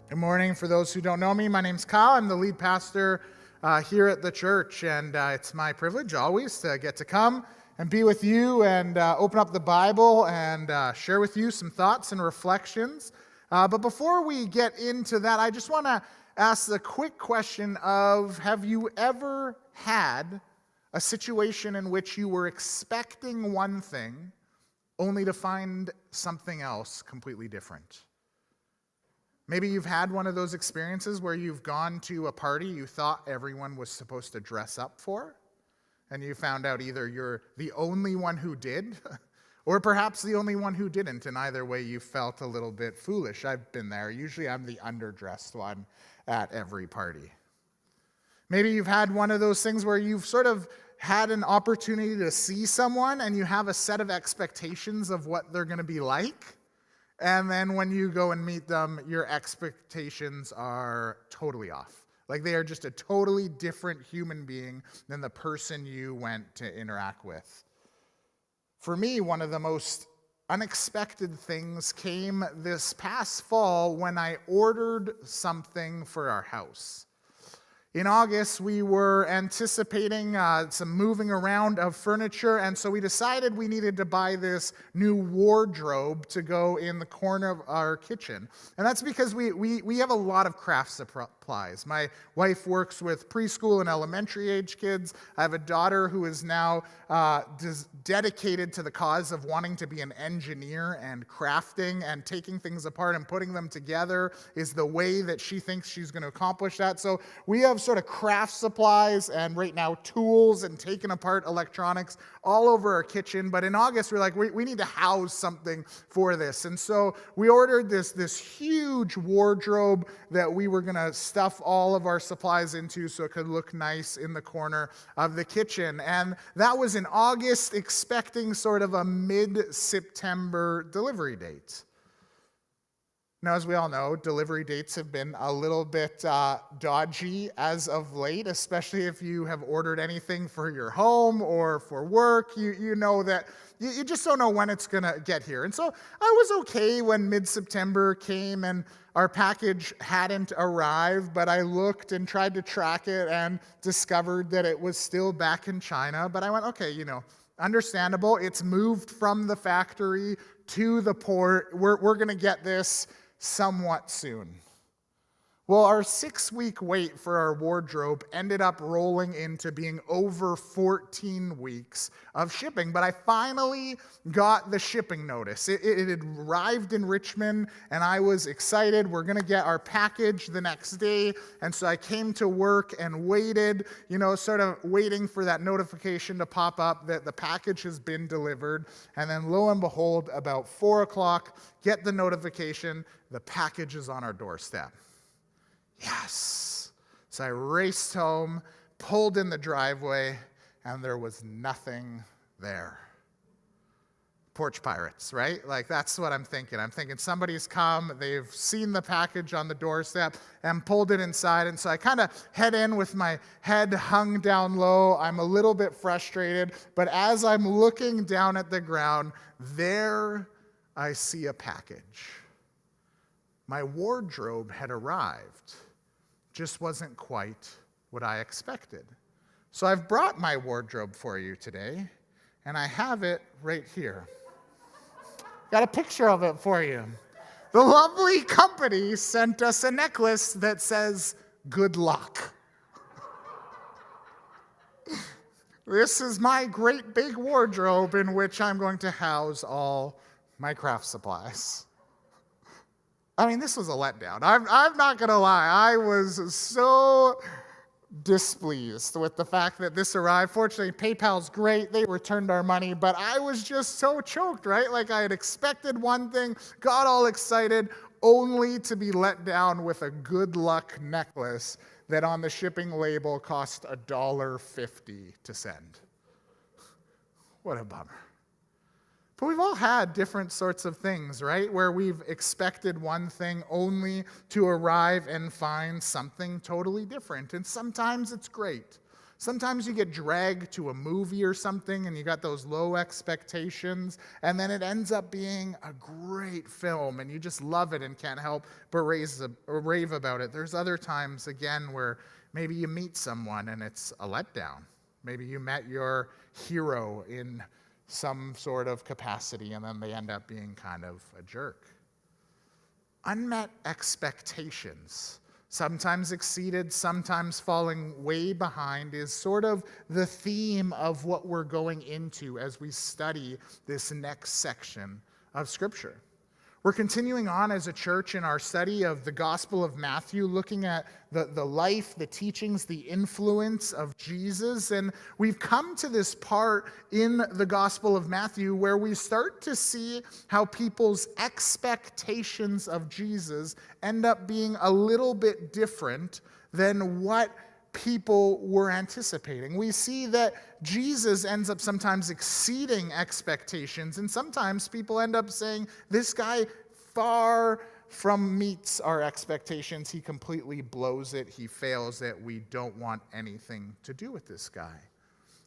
Good morning. For those who don't know me, my name's Kyle. I'm the lead pastor here at the church, and it's my privilege always to get to come and be with you and open up the Bible and share with you some thoughts and reflections. But before we get into that, I just want to ask the quick question of, have you ever had a situation in which you were expecting one thing only to find something else completely different? Maybe you've had one of those experiences where you've gone to a party you thought everyone was supposed to dress up for, and you found out either you're the only one who did, or perhaps the only one who didn't, and either way you felt a little bit foolish. I've been there. Usually I'm the underdressed one at every party. Maybe you've had one of those things where you've sort of had an opportunity to see someone, and you have a set of expectations of what they're going to be like. And then when you go and meet them, your expectations are totally off. Like they are just a totally different human being than the person you went to interact with. For me, one of the most unexpected things came this past fall when I ordered something for our house. In August, we were anticipating some moving around of furniture, and so we decided we needed to buy this new wardrobe to go in the corner of our kitchen. And that's because we have a lot of craft supplies. My wife works with preschool and elementary age kids. I have a daughter who is now dedicated to the cause of wanting to be an engineer, and crafting and taking things apart and putting them together is the way that she thinks she's going to accomplish that. So we have sort of craft supplies and right now tools and taking apart electronics all over our kitchen. But in August, we're like, we need to house something for this. And so we ordered this huge wardrobe that we were going to stuff all of our supplies into so it could look nice in the corner of the kitchen. And that was in August, expecting sort of a mid-September delivery date. Now, as we all know, delivery dates have been a little bit dodgy as of late, especially if you have ordered anything for your home or for work. You know that you just don't know when it's going to get here. And so I was okay when mid-September came and our package hadn't arrived, but I looked and tried to track it and discovered that it was still back in China. But I went, okay, understandable. It's moved from the factory to the port. We're going to get this somewhat soon. Well, our 6-week wait for our wardrobe ended up rolling into being over 14 weeks of shipping, but I finally got the shipping notice. It had arrived in Richmond, and I was excited. We're going to get our package the next day, and so I came to work and waited, sort of waiting for that notification to pop up that the package has been delivered, and then lo and behold, about 4 o'clock, get the notification, the package is on our doorstep. Yes. So I raced home, pulled in the driveway, and there was nothing there. Porch pirates, right? Like that's what I'm thinking. I'm thinking somebody's come, they've seen the package on the doorstep and pulled it inside. And so I kind of head in with my head hung down low. I'm a little bit frustrated, but as I'm looking down at the ground, there I see a package. My wardrobe had arrived. Just wasn't quite what I expected. So I've brought my wardrobe for you today, and I have it right here. Got a picture of it for you. The lovely company sent us a necklace that says, "Good luck." This is my great big wardrobe in which I'm going to house all my craft supplies. I mean, this was a letdown. I'm not going to lie. I was so displeased with the fact that this arrived. Fortunately, PayPal's great. They returned our money, but I was just so choked, right? Like I had expected one thing, got all excited, only to be let down with a good luck necklace that on the shipping label cost $1.50 to send. What a bummer. But we've all had different sorts of things, right? Where we've expected one thing only to arrive and find something totally different. And sometimes it's great. Sometimes you get dragged to a movie or something and you got those low expectations, and then it ends up being a great film and you just love it and can't help but rave about it. There's other times, again, where maybe you meet someone and it's a letdown. Maybe you met your hero in some sort of capacity and then they end up being kind of a jerk. Unmet expectations, sometimes exceeded, sometimes falling way behind, is sort of the theme of what we're going into as we study this next section of Scripture. We're continuing on as a church in our study of the Gospel of Matthew, looking at the life, the teachings, the influence of Jesus. And we've come to this part in the Gospel of Matthew where we start to see how people's expectations of Jesus end up being a little bit different than what people were anticipating. We see that Jesus ends up sometimes exceeding expectations, and sometimes people end up saying, this guy far from meets our expectations. He completely blows it. He fails it. We don't want anything to do with this guy.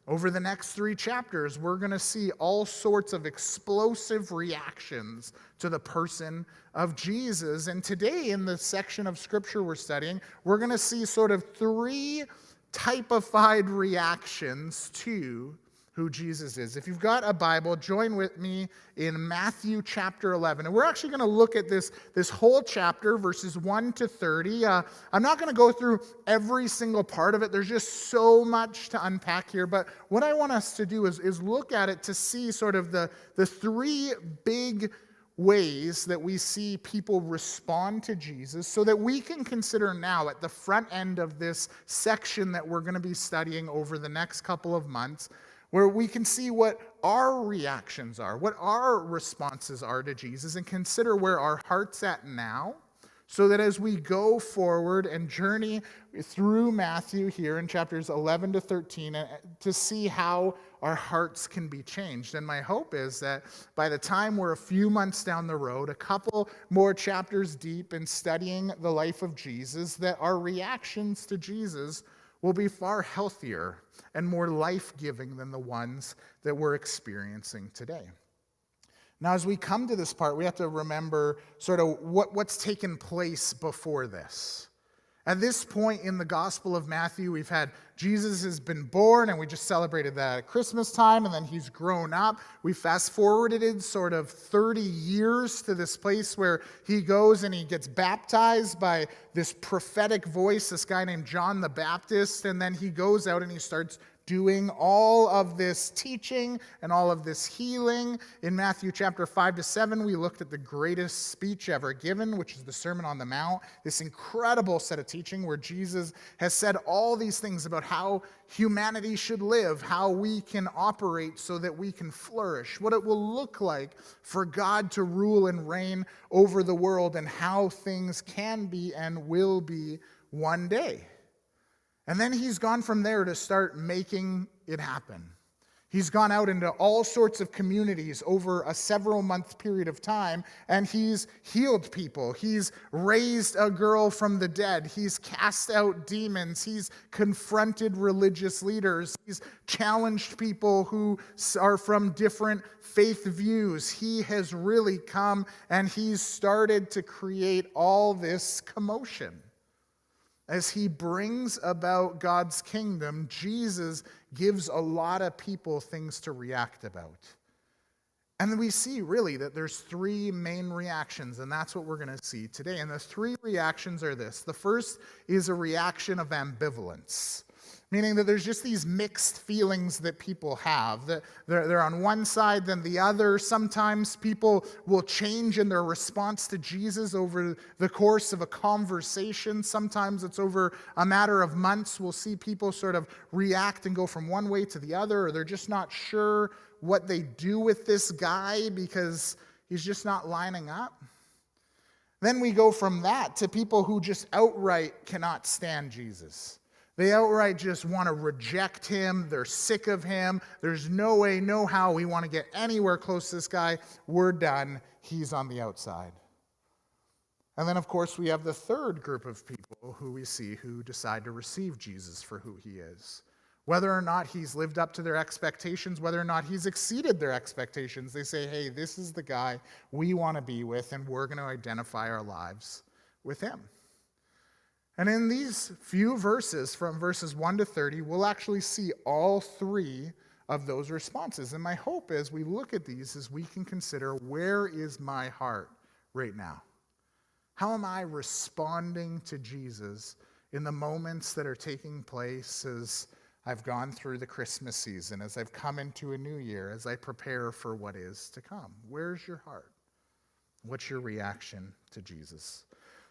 Over the next 3 chapters, we're going to see all sorts of explosive reactions to the person of Jesus. And today, in the section of Scripture we're studying, we're going to see sort of 3 typified reactions to who Jesus is. If you've got a Bible, join with me in Matthew chapter 11. And we're actually going to look at this whole chapter, verses 1 to 30. I'm not going to go through every single part of it. There's just so much to unpack here. But what I want us to do is look at it to see sort of the 3 big ways that we see people respond to Jesus, so that we can consider now at the front end of this section that we're going to be studying over the next couple of months, where we can see what our reactions are, what our responses are to Jesus, and consider where our heart's at now, so that as we go forward and journey through Matthew here in chapters 11 to 13, to see how our hearts can be changed. And my hope is that by the time we're a few months down the road, a couple more chapters deep in studying the life of Jesus, that our reactions to Jesus will be far healthier and more life-giving than the ones that we're experiencing today. Now, as we come to this part, we have to remember sort of what's taken place before this. At this point in the Gospel of Matthew, we've had Jesus has been born, and we just celebrated that at Christmas time, and then he's grown up. We fast-forwarded sort of 30 years to this place where he goes and he gets baptized by this prophetic voice, this guy named John the Baptist, and then he goes out and he starts doing all of this teaching and all of this healing. In Matthew chapter 5 to 7, we looked at the greatest speech ever given, which is the Sermon on the Mount, this incredible set of teaching where Jesus has said all these things about how humanity should live, how we can operate so that we can flourish, what it will look like for God to rule and reign over the world, and how things can be and will be one day. And then he's gone from there to start making it happen. He's gone out into all sorts of communities over a several-month period of time, and he's healed people. He's raised a girl from the dead. He's cast out demons. He's confronted religious leaders. He's challenged people who are from different faith views. He has really come, and he's started to create all this commotion. As he brings about God's kingdom, Jesus gives a lot of people things to react about. And we see really that there's 3 main reactions, and that's what we're going to see today. And the 3 reactions are this. The first is a reaction of ambivalence, meaning that there's just these mixed feelings that people have. That they're on one side, then the other. Sometimes people will change in their response to Jesus over the course of a conversation. Sometimes it's over a matter of months. We'll see people sort of react and go from one way to the other, or they're just not sure what they do with this guy because he's just not lining up. Then we go from that to people who just outright cannot stand Jesus. They outright just want to reject him. They're sick of him. There's no way, no how we want to get anywhere close to this guy. We're done. He's on the outside. And then, of course, we have the third group of people who we see who decide to receive Jesus for who he is. Whether or not he's lived up to their expectations, whether or not he's exceeded their expectations, they say, hey, this is the guy we want to be with, and we're going to identify our lives with him. And in these few verses, from verses 1 to 30, we'll actually see all three of those responses. And my hope as we look at these is we can consider, where is my heart right now? How am I responding to Jesus in the moments that are taking place as I've gone through the Christmas season, as I've come into a new year, as I prepare for what is to come? Where's your heart? What's your reaction to Jesus?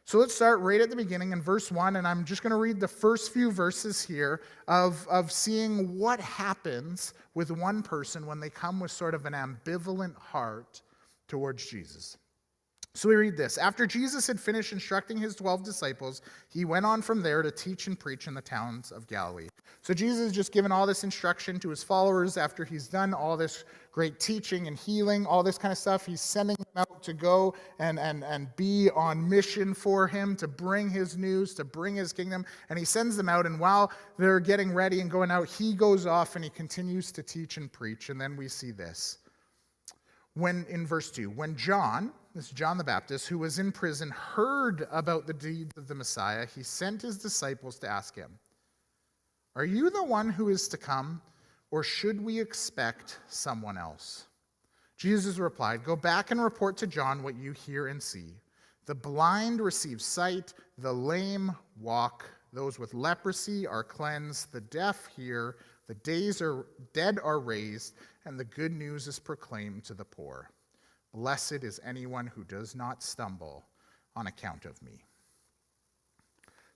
So let's start right at the beginning in verse 1, and I'm just going to read the first few verses here of seeing what happens with one person when they come with sort of an ambivalent heart towards Jesus. So we read this. After Jesus had finished instructing his 12 disciples, he went on from there to teach and preach in the towns of Galilee. So Jesus has just given all this instruction to his followers after he's done all this great teaching and healing, all this kind of stuff. He's sending them out to go and be on mission for him, to bring his news, to bring his kingdom. And he sends them out, and while they're getting ready and going out, he goes off and he continues to teach and preach. And then we see this. In verse 2, when John, this is John the Baptist, who was in prison, heard about the deeds of the Messiah, he sent his disciples to ask him, "Are you the one who is to come, or should we expect someone else?" Jesus replied, "Go back and report to John what you hear and see. The blind receive sight, the lame walk, those with leprosy are cleansed, the deaf hear, the dead are raised, and the good news is proclaimed to the poor. Blessed is anyone who does not stumble on account of me."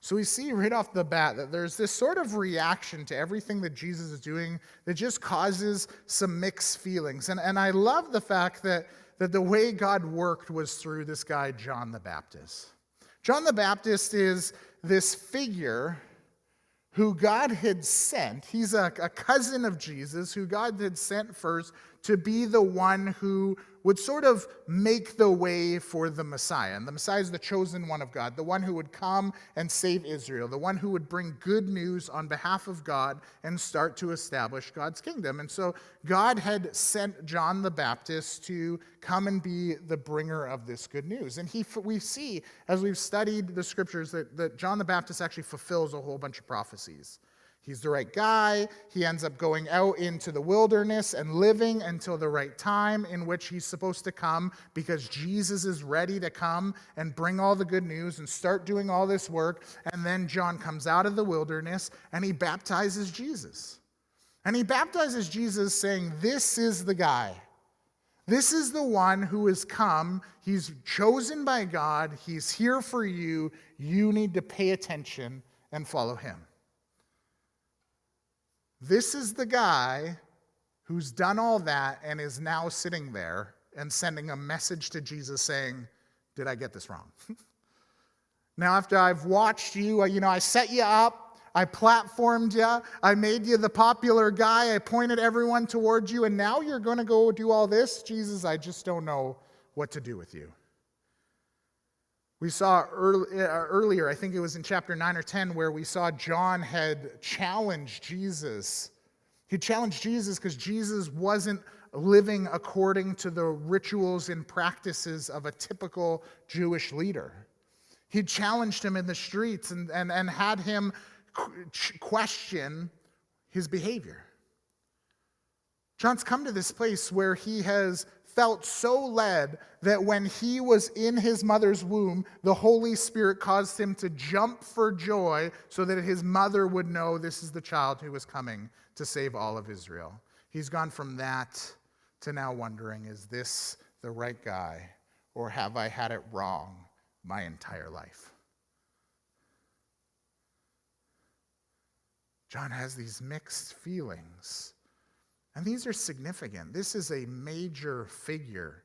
So we see right off the bat that there's this sort of reaction to everything that Jesus is doing that just causes some mixed feelings. And I love the fact that the way God worked was through this guy, John the Baptist. John the Baptist is this figure who God had sent. He's a cousin of Jesus who God had sent first to be the one who would sort of make the way for the Messiah. And the Messiah is the chosen one of God, the one who would come and save Israel, the one who would bring good news on behalf of God and start to establish God's kingdom. And so God had sent John the Baptist to come and be the bringer of this good news. And we see, as we've studied the scriptures, that John the Baptist actually fulfills a whole bunch of prophecies. He's the right guy. He ends up going out into the wilderness and living until the right time in which he's supposed to come, because Jesus is ready to come and bring all the good news and start doing all this work. And then John comes out of the wilderness and he baptizes Jesus. And he baptizes Jesus saying, "This is the guy. This is the one who has come. He's chosen by God. He's here for you. You need to pay attention and follow him." This is the guy who's done all that and is now sitting there and sending a message to Jesus saying, "Did I get this wrong?" Now, after I've watched you, I set you up, I platformed you, I made you the popular guy, I pointed everyone towards you, and now you're going to go do all this? Jesus, I just don't know what to do with you. We saw earlier, I think it was in chapter 9 or 10, where we saw John had challenged Jesus. He challenged Jesus because Jesus wasn't living according to the rituals and practices of a typical Jewish leader. He challenged him in the streets and had him question his behavior. John's come to this place where he has felt so led that when he was in his mother's womb, the Holy Spirit caused him to jump for joy so that his mother would know this is the child who was coming to save all of Israel. He's gone from that to now wondering, is this the right guy, or have I had it wrong my entire life? John has these mixed feelings. And these are significant. This is a major figure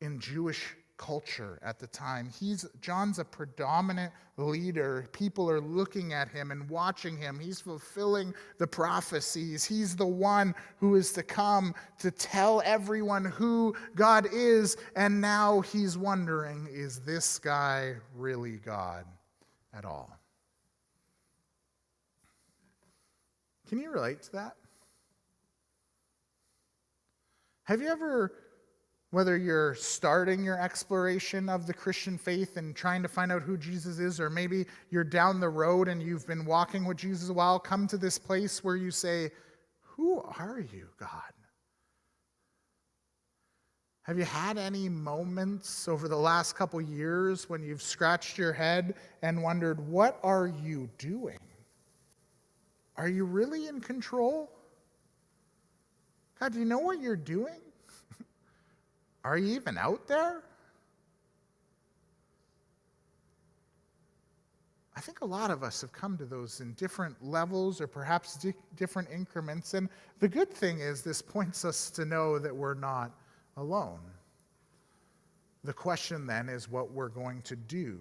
in Jewish culture at the time. John's a predominant leader. People are looking at him and watching him. He's fulfilling the prophecies. He's the one who is to come to tell everyone who God is. And now he's wondering, is this guy really God at all? Can you relate to that? Have you ever, whether you're starting your exploration of the Christian faith and trying to find out who Jesus is, or maybe you're down the road and you've been walking with Jesus a while, come to this place where you say, "Who are you, God?" Have you had any moments over the last couple years when you've scratched your head and wondered, what are you doing? Are you really in control? God, do you know what you're doing? Are you even out there? I think a lot of us have come to those in different levels or perhaps different increments. And the good thing is this points us to know that we're not alone. The question then is what we're going to do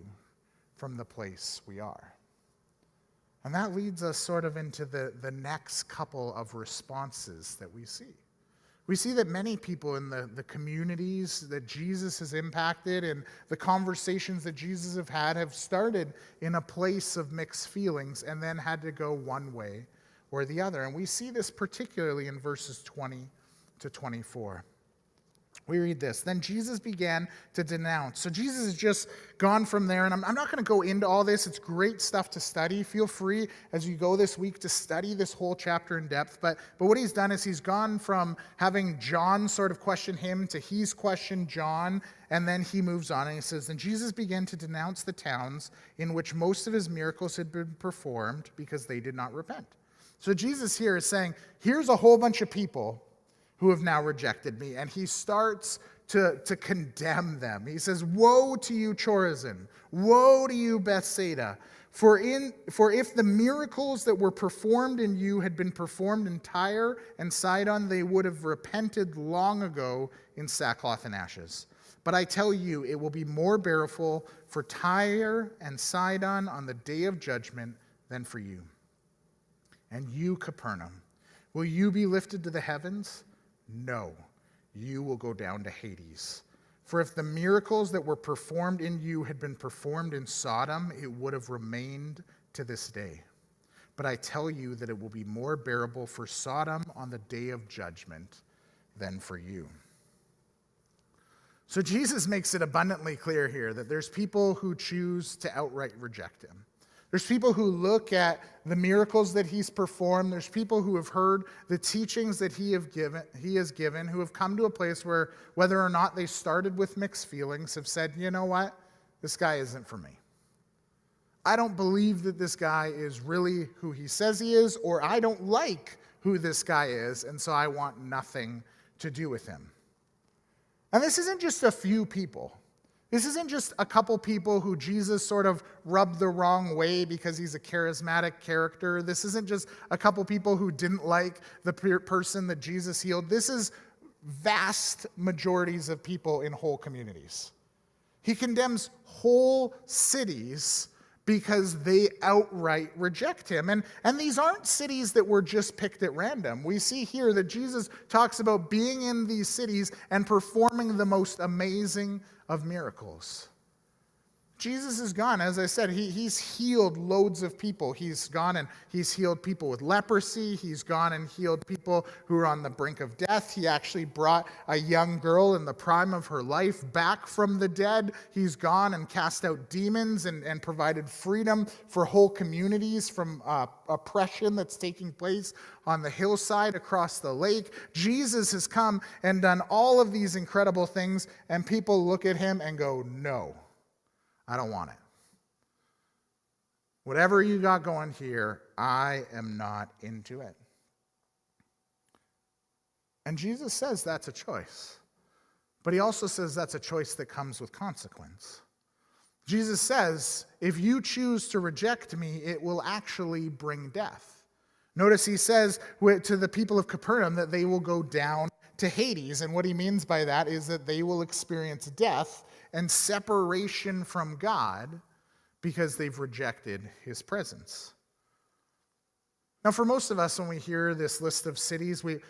from the place we are. And that leads us sort of into the next couple of responses that we see. We see that many people in the communities that Jesus has impacted and the conversations that Jesus have started in a place of mixed feelings and then had to go one way or the other. And we see this particularly in verses 20 to 24. We read this. Then Jesus began to denounce. So Jesus has just gone from there, and I'm not going to go into all this. It's great stuff to study. Feel free as you go this week to study this whole chapter in depth. But what he's done is he's gone from having John sort of question him to he's questioned John, and then he moves on and he says, "Then Jesus began to denounce the towns in which most of his miracles had been performed because they did not repent." So Jesus here is saying, here's a whole bunch of people who have now rejected me. And he starts to condemn them. He says, "Woe to you, Chorazin! Woe to you, Bethsaida! For if the miracles that were performed in you had been performed in Tyre and Sidon, they would have repented long ago in sackcloth and ashes. But I tell you, it will be more bearable for Tyre and Sidon on the day of judgment than for you. And you, Capernaum, will you be lifted to the heavens? No, you will go down to Hades. For if the miracles that were performed in you had been performed in Sodom, it would have remained to this day. But I tell you that it will be more bearable for Sodom on the day of judgment than for you." So Jesus makes it abundantly clear here that there's people who choose to outright reject him. There's people who look at the miracles that he's performed. There's people who have heard the teachings that he has given, who have come to a place where, whether or not they started with mixed feelings, have said, "You know what? This guy isn't for me. I don't believe that this guy is really who he says he is, or I don't like who this guy is, and so I want nothing to do with him." And this isn't just a few people. This isn't just a couple people who Jesus sort of rubbed the wrong way because he's a charismatic character. This isn't just a couple people who didn't like the person that Jesus healed. This is vast majorities of people in whole communities. He condemns whole cities because they outright reject him. And these aren't cities that were just picked at random. We see here that Jesus talks about being in these cities and performing the most amazing of miracles. Jesus is gone. As I said, he's healed loads of people. He's gone and he's healed people with leprosy. He's gone and healed people who are on the brink of death. He actually brought a young girl in the prime of her life back from the dead. He's gone and cast out demons and provided freedom for whole communities from oppression that's taking place on the hillside across the lake. Jesus has come and done all of these incredible things, and people look at him and go, "No, I don't want it. Whatever you got going here, I am not into it." And Jesus says that's a choice. But he also says that's a choice that comes with consequence. Jesus says, if you choose to reject me, it will actually bring death. Notice he says to the people of Capernaum that they will go down to Hades. And what he means by that is that they will experience death and separation from God because they've rejected his presence. Now, for most of us, when we hear this list of cities, we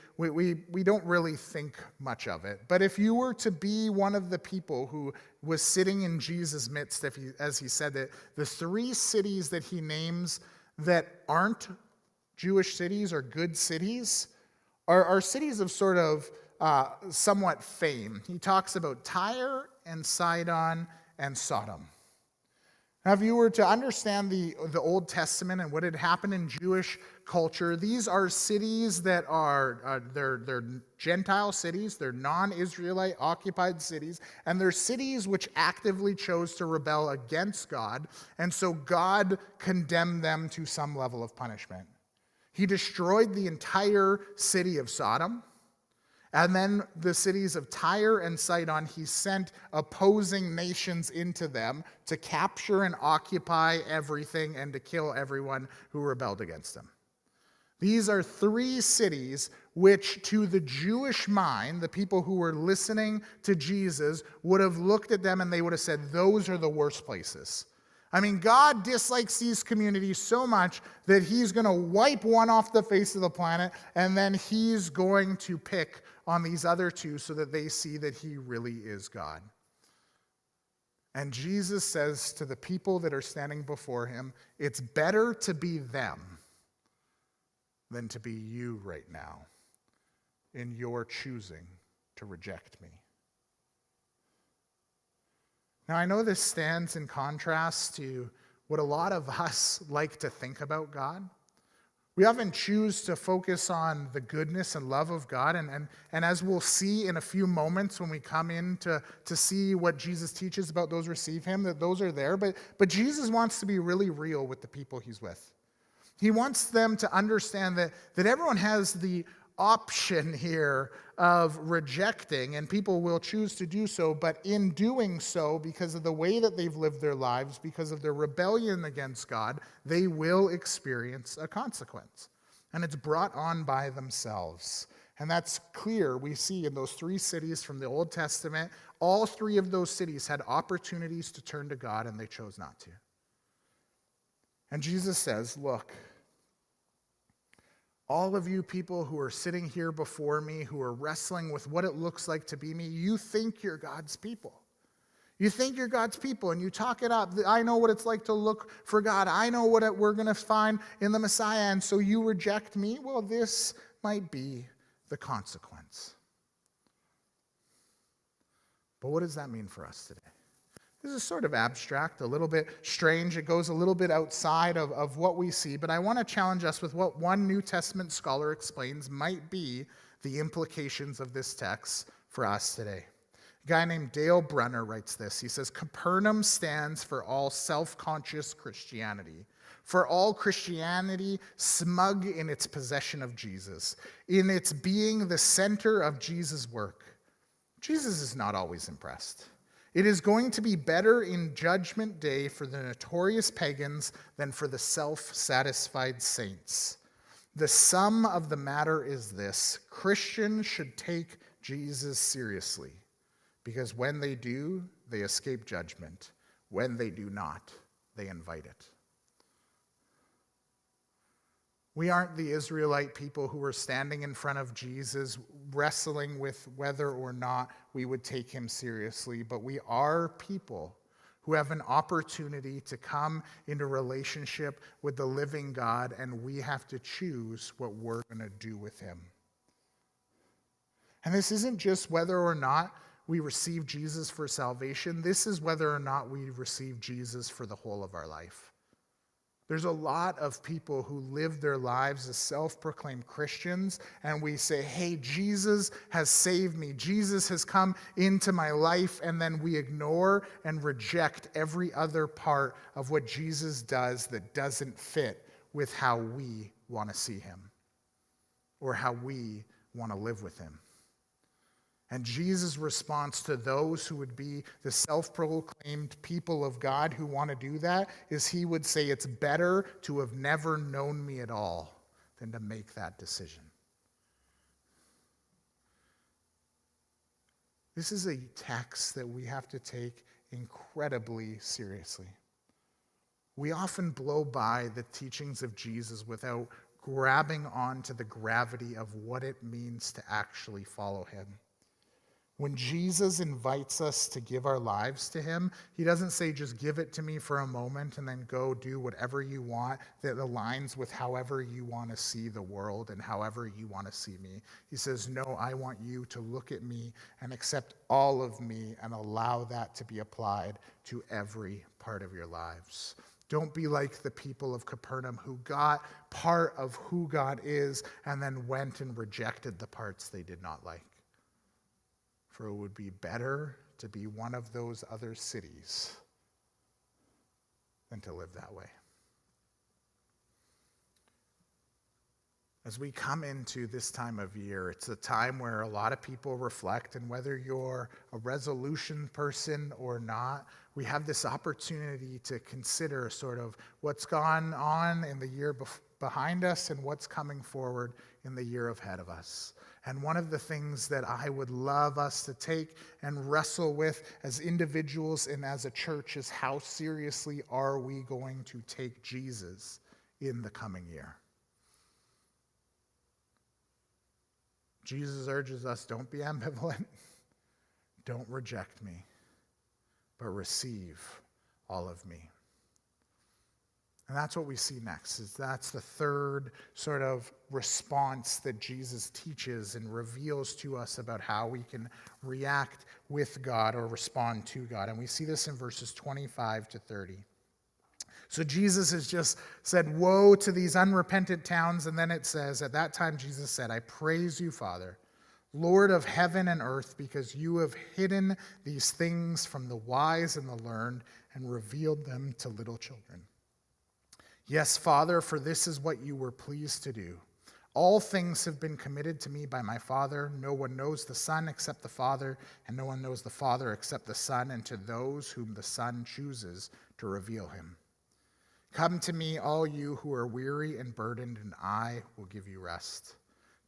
don't really think much of it. But if you were to be one of the people who was sitting in Jesus' midst, as he said that the three cities that he names that aren't Jewish cities or good cities are cities of sort of somewhat fame. He talks about Tyre and Sidon and Sodom. Now, if you were to understand the Old Testament and what had happened in Jewish culture, these are cities that are they're Gentile cities, they're non-Israelite occupied cities, and they're cities which actively chose to rebel against God, and so God condemned them to some level of punishment. He destroyed the entire city of Sodom. And then the cities of Tyre and Sidon, he sent opposing nations into them to capture and occupy everything and to kill everyone who rebelled against them. These are three cities which, to the Jewish mind, the people who were listening to Jesus, would have looked at them and they would have said, those are the worst places. I mean, God dislikes these communities so much that he's going to wipe one off the face of the planet, and then he's going to pick on these other two so that they see that he really is God. And Jesus says to the people that are standing before him, it's better to be them than to be you right now in your choosing to reject me. Now, I know this stands in contrast to what a lot of us like to think about God. We often choose to focus on the goodness and love of God, and as we'll see in a few moments when we come in to see what Jesus teaches about those who receive him, that those are there, but Jesus wants to be really real with the people he's with. He wants them to understand that everyone has the option here of rejecting, and people will choose to do so, but in doing so, because of the way that they've lived their lives, because of their rebellion against God, they will experience a consequence. And it's brought on by themselves. And that's clear. We see in those three cities from the Old Testament, all three of those cities had opportunities to turn to God, and they chose not to. And Jesus says, look, all of you people who are sitting here before me, who are wrestling with what it looks like to be me, you think you're God's people. You think you're God's people, and you talk it up. I know what it's like to look for God. I know what we're going to find in the Messiah, and so you reject me? Well, this might be the consequence. But what does that mean for us today? This is sort of abstract, a little bit strange. It goes a little bit outside of what we see, but I want to challenge us with what one New Testament scholar explains might be the implications of this text for us today. A guy named Dale Brunner writes this. He says, Capernaum stands for all self-conscious Christianity, for all Christianity smug in its possession of Jesus, in its being the center of Jesus' work. Jesus is not always impressed. It is going to be better in judgment day for the notorious pagans than for the self-satisfied saints. The sum of the matter is this: Christians should take Jesus seriously, because when they do, they escape judgment. When they do not, they invite it. We aren't the Israelite people who were standing in front of Jesus wrestling with whether or not we would take him seriously, but we are people who have an opportunity to come into relationship with the living God, and we have to choose what we're going to do with him. And this isn't just whether or not we receive Jesus for salvation. This is whether or not we receive Jesus for the whole of our life. There's a lot of people who live their lives as self-proclaimed Christians, and we say, hey, Jesus has saved me. Jesus has come into my life, and then we ignore and reject every other part of what Jesus does that doesn't fit with how we want to see him or how we want to live with him. And Jesus' response to those who would be the self-proclaimed people of God who want to do that is he would say, it's better to have never known me at all than to make that decision. This is a text that we have to take incredibly seriously. We often blow by the teachings of Jesus without grabbing onto the gravity of what it means to actually follow him. When Jesus invites us to give our lives to him, he doesn't say, just give it to me for a moment and then go do whatever you want that aligns with however you want to see the world and however you want to see me. He says, no, I want you to look at me and accept all of me and allow that to be applied to every part of your lives. Don't be like the people of Capernaum who got part of who God is and then went and rejected the parts they did not like. For it would be better to be one of those other cities than to live that way. As we come into this time of year, it's a time where a lot of people reflect, and whether you're a resolution person or not, we have this opportunity to consider sort of what's gone on in the year behind us and what's coming forward in the year ahead of us. And one of the things that I would love us to take and wrestle with as individuals and as a church is how seriously are we going to take Jesus in the coming year? Jesus urges us, don't be ambivalent, don't reject me, but receive all of me. And that's what we see next, is that's the third sort of response that Jesus teaches and reveals to us about how we can react with God or respond to God. And we see this in verses 25 to 30. So Jesus has just said, woe to these unrepentant towns. And then it says, at that time Jesus said, I praise you, Father, Lord of heaven and earth, because you have hidden these things from the wise and the learned and revealed them to little children. Yes, Father, for this is what you were pleased to do. All things have been committed to me by my Father. No one knows the Son except the Father, and no one knows the Father except the Son, and to those whom the Son chooses to reveal him. Come to me, all you who are weary and burdened, and I will give you rest.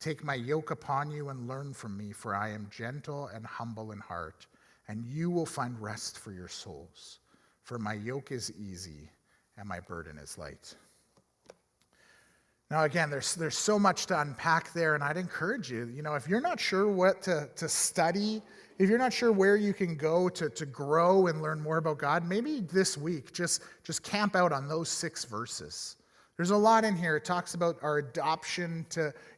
Take my yoke upon you and learn from me, for I am gentle and humble in heart, and you will find rest for your souls. For my yoke is easy and my burden is light. Now, again, there's so much to unpack there, and I'd encourage you, if you're not sure what to study, if you're not sure where you can go to grow and learn more about God, maybe this week just camp out on those 6 verses. There's a lot in here. It talks about our adoption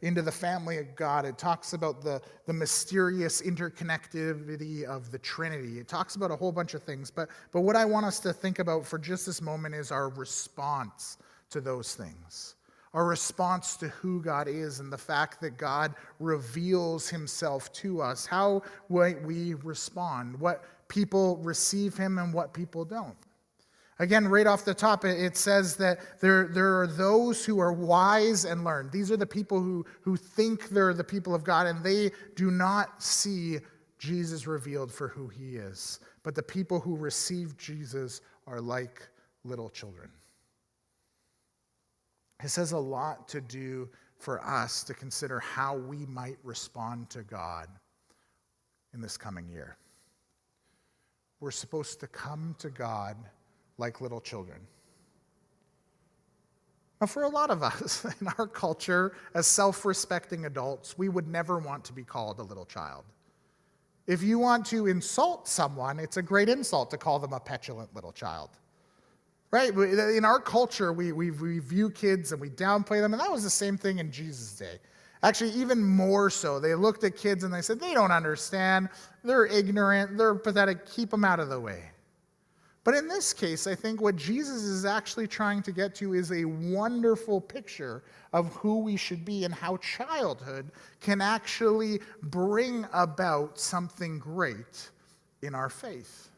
into the family of God. It talks about the mysterious interconnectivity of the Trinity. It talks about a whole bunch of things. But what I want us to think about for just this moment is our response to those things. Our response to who God is and the fact that God reveals himself to us. How we respond. What people receive him and what people don't. Again, right off the top, it says that there are those who are wise and learned. These are the people who think they're the people of God, and they do not see Jesus revealed for who he is. But the people who receive Jesus are like little children. It says a lot to do for us to consider how we might respond to God in this coming year. We're supposed to come to God like little children. Now, for a lot of us in our culture, as self-respecting adults, we would never want to be called a little child. If you want to insult someone, it's a great insult to call them a petulant little child. Right? In our culture, we view kids and we downplay them, and that was the same thing in Jesus' day. Actually, even more so. They looked at kids and they said, they don't understand, they're ignorant, they're pathetic, keep them out of the way. But in this case, I think what Jesus is actually trying to get to is a wonderful picture of who we should be and how childhood can actually bring about something great in our faith.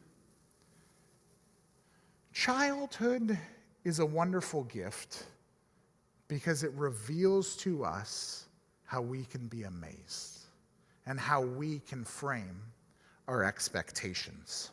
Childhood is a wonderful gift because it reveals to us how we can be amazed and how we can frame our expectations.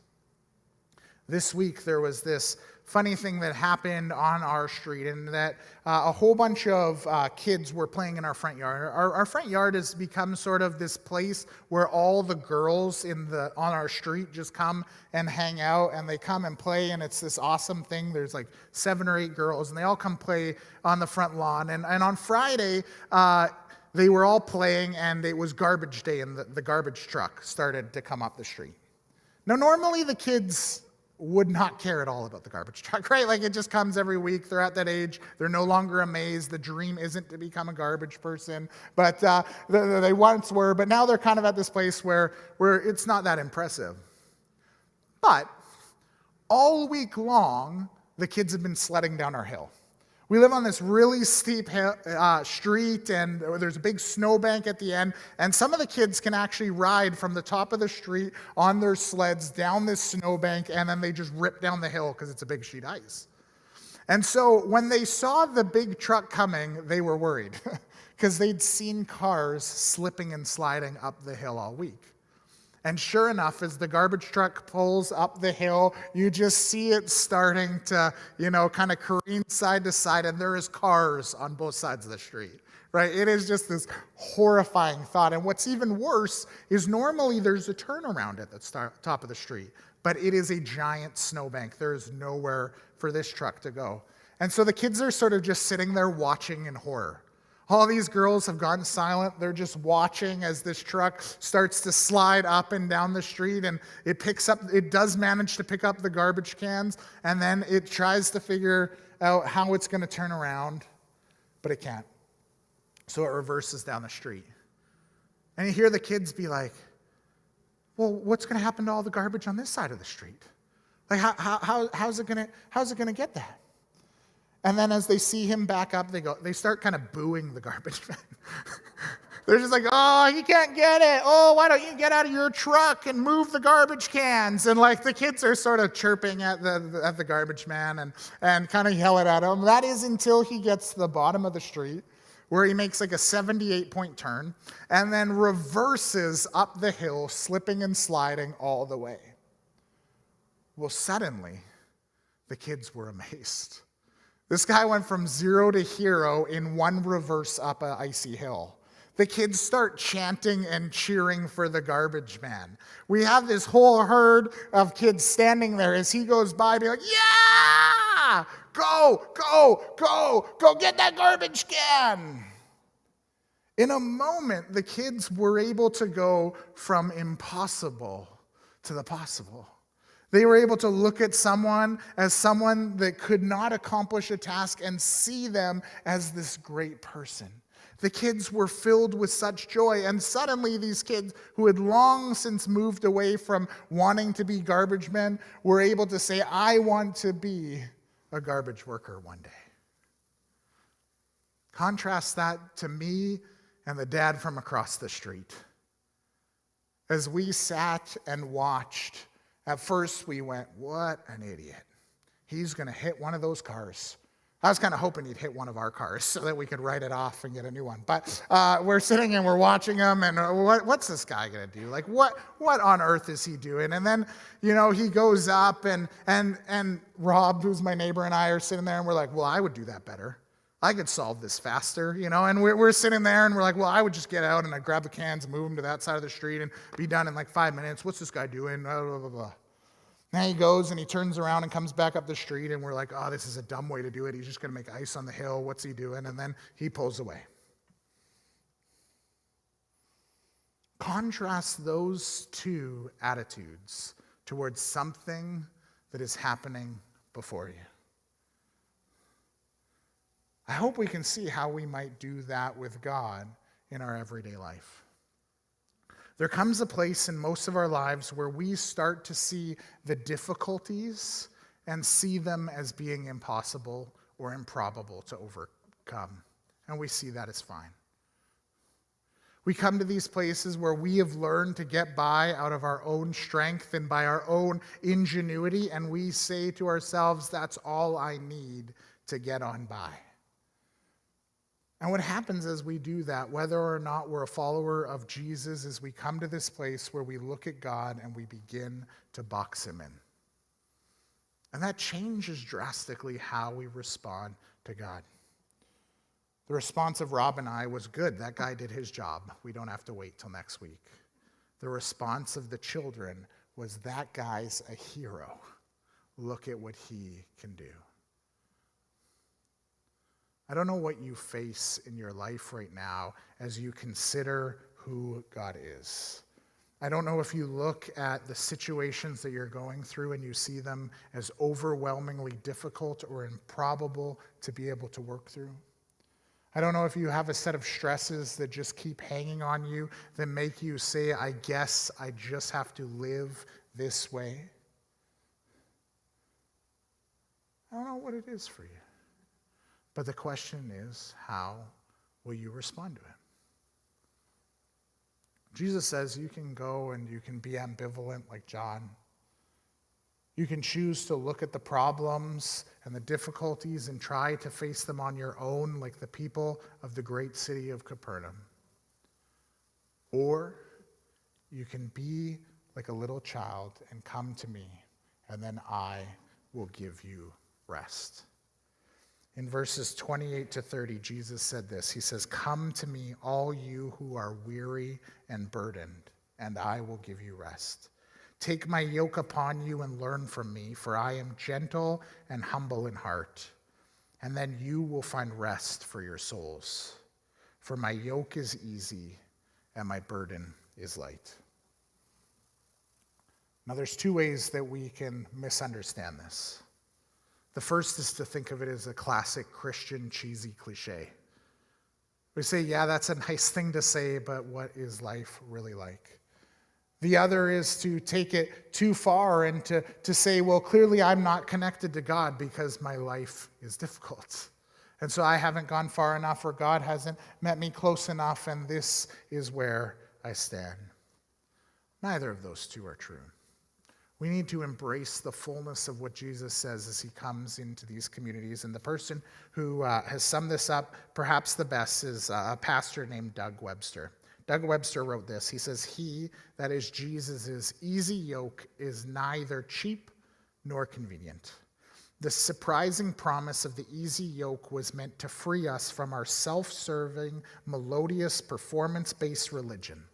This week, there was this funny thing that happened on our street, and that a whole bunch of kids were playing in our front yard. Our front yard has become sort of this place where all the girls on our street just come and hang out, and they come and play, and it's this awesome thing. There's like 7 or 8 girls, and they all come play on the front lawn. And on Friday, they were all playing, and it was garbage day, and the garbage truck started to come up the street. Now, normally the kids would not care at all about the garbage truck, right? Like, it just comes every week. They're at that age. They're no longer amazed. The dream isn't to become a garbage person, but they once were. But now they're kind of at this place where it's not that impressive. But all week long, the kids have been sledding down our hill. We live on this really steep street, and there's a big snowbank at the end, and some of the kids can actually ride from the top of the street on their sleds down this snowbank, and then they just rip down the hill because it's a big sheet ice. And so when they saw the big truck coming, they were worried because they'd seen cars slipping and sliding up the hill all week. And sure enough, as the garbage truck pulls up the hill, you just see it starting to, kind of careen side to side, and there is cars on both sides of the street, right? It is just this horrifying thought. And what's even worse is normally there's a turnaround at the top of the street, but it is a giant snowbank. There is nowhere for this truck to go. And so the kids are sort of just sitting there watching in horror. All these girls have gone silent. They're just watching as this truck starts to slide up and down the street, and it does manage to pick up the garbage cans, and then it tries to figure out how it's going to turn around, but it can't. So it reverses down the street. And you hear the kids be like, well, what's going to happen to all the garbage on this side of the street? Like, how's it going to get that? And then as they see him back up, they start kind of booing the garbage man. They're just like, oh, you can't get it. Oh, why don't you get out of your truck and move the garbage cans? And like the kids are sort of chirping at the garbage man and kind of yelling at him. That is until he gets to the bottom of the street, where he makes like a 78-point turn and then reverses up the hill, slipping and sliding all the way. Well, suddenly, the kids were amazed. This guy went from 0 to hero in one reverse up an icy hill. The kids start chanting and cheering for the garbage man. We have this whole herd of kids standing there as he goes by, being like, yeah! Go get that garbage can! In a moment, the kids were able to go from impossible to the possible. They were able to look at someone as someone that could not accomplish a task and see them as this great person. The kids were filled with such joy, and suddenly these kids who had long since moved away from wanting to be garbage men were able to say, I want to be a garbage worker one day. Contrast that to me and the dad from across the street. As we sat and watched, at first we went, what an idiot. He's going to hit one of those cars. I was kind of hoping he'd hit one of our cars so that we could write it off and get a new one. But we're sitting and we're watching him, and what's this guy going to do? Like, what on earth is he doing? And then, he goes up, and Rob, who's my neighbor, and I are sitting there, and we're like, well, I would do that better. I could solve this faster, and we're sitting there, and we're like, well, I would just get out, and I'd grab the cans and move them to that side of the street and be done in like 5 minutes. What's this guy doing? Blah, blah, blah, blah. Now he goes, and he turns around and comes back up the street, and we're like, oh, this is a dumb way to do it. He's just going to make ice on the hill. What's he doing? And then he pulls away. Contrast those two attitudes towards something that is happening before you. I hope we can see how we might do that with God in our everyday life. There comes a place in most of our lives where we start to see the difficulties and see them as being impossible or improbable to overcome. And we see that as fine. We come to these places where we have learned to get by out of our own strength and by our own ingenuity, and we say to ourselves, that's all I need to get on by. And what happens as we do that, whether or not we're a follower of Jesus, is we come to this place where we look at God and we begin to box him in. And that changes drastically how we respond to God. The response of Rob and I was good. That guy did his job. We don't have to wait till next week. The response of the children was, that guy's a hero. Look at what he can do. I don't know what you face in your life right now as you consider who God is. I don't know if you look at the situations that you're going through and you see them as overwhelmingly difficult or improbable to be able to work through. I don't know if you have a set of stresses that just keep hanging on you that make you say, I guess I just have to live this way. I don't know what it is for you. But the question is, how will you respond to it? Jesus says you can go and you can be ambivalent like John. You can choose to look at the problems and the difficulties and try to face them on your own like the people of the great city of Capernaum. Or you can be like a little child and come to me, and then I will give you rest. In verses 28 to 30, Jesus said this. He says, "Come to me, all you who are weary and burdened, and I will give you rest. Take my yoke upon you and learn from me, for I am gentle and humble in heart, and then you will find rest for your souls. For my yoke is easy and my burden is light." Now, there's two ways that we can misunderstand this. The first is to think of it as a classic Christian cheesy cliche. We say, yeah, that's a nice thing to say, but what is life really like? The other is to take it too far and to say, well, clearly I'm not connected to God because my life is difficult. And so I haven't gone far enough, or God hasn't met me close enough, and this is where I stand. Neither of those two are true. We need to embrace the fullness of what Jesus says as he comes into these communities. And the person who has summed this up perhaps the best is a pastor named Doug Webster. Doug Webster wrote this. He says, "He, that is Jesus' easy yoke, is neither cheap nor convenient. The surprising promise of the easy yoke was meant to free us from our self-serving, melodious, performance-based religion.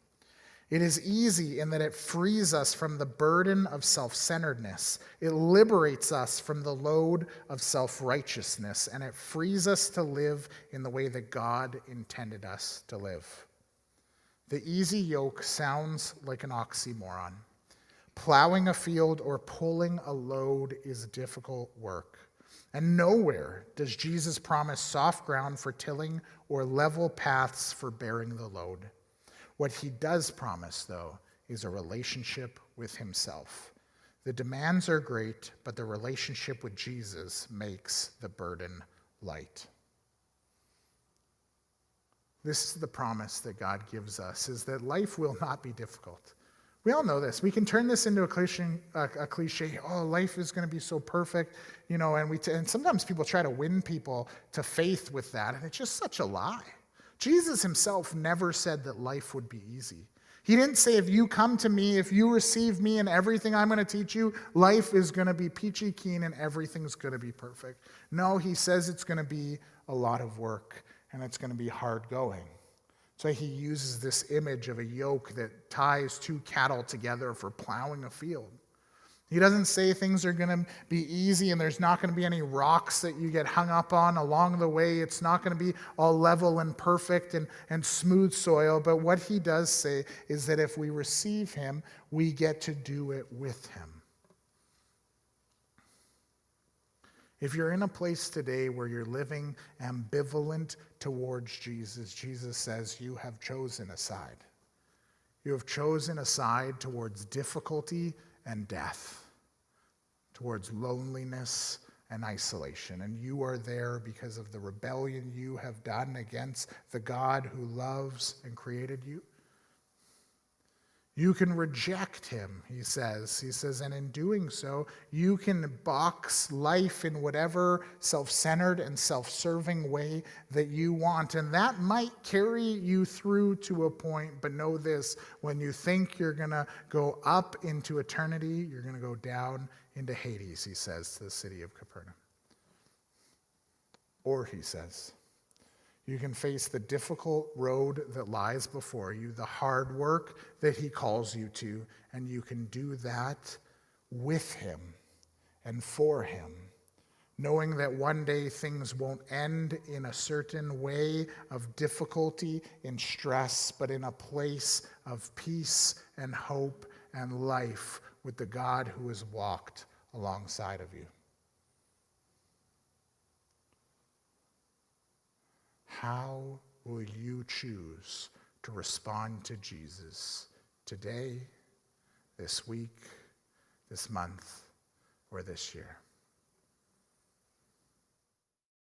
It is easy in that it frees us from the burden of self-centeredness. It liberates us from the load of self-righteousness, and it frees us to live in the way that God intended us to live." The easy yoke sounds like an oxymoron. Plowing a field or pulling a load is difficult work. And nowhere does Jesus promise soft ground for tilling or level paths for bearing the load. What he does promise, though, is a relationship with himself. The demands are great, but the relationship with Jesus makes the burden light. This is the promise that God gives us, is that life will not be difficult. We all know this. We can turn this into a cliche. Oh, life is going to be so perfect, and sometimes people try to win people to faith with that, and it's just such a lie. Jesus himself never said that life would be easy. He didn't say, if you come to me, if you receive me and everything I'm going to teach you, life is going to be peachy keen and everything's going to be perfect. No, he says it's going to be a lot of work and it's going to be hard going. So he uses this image of a yoke that ties two cattle together for plowing a field. He doesn't say things are going to be easy and there's not going to be any rocks that you get hung up on along the way. It's not going to be all level and perfect and smooth soil. But what he does say is that if we receive him, we get to do it with him. If you're in a place today where you're living ambivalent towards Jesus, Jesus says you have chosen a side. You have chosen a side towards difficulty and death, towards loneliness and isolation. And you are there because of the rebellion you have done against the God who loves and created you. You can reject him, he says. He says, and in doing so, you can box life in whatever self-centered and self-serving way that you want. And that might carry you through to a point, but know this, when you think you're going to go up into eternity, you're going to go down into Hades, he says to the city of Capernaum. Or, he says, you can face the difficult road that lies before you, the hard work that he calls you to, and you can do that with him and for him, knowing that one day things won't end in a certain way of difficulty and stress, but in a place of peace and hope and life with the God who has walked alongside of you. How will you choose to respond to Jesus today, this week, this month, or this year?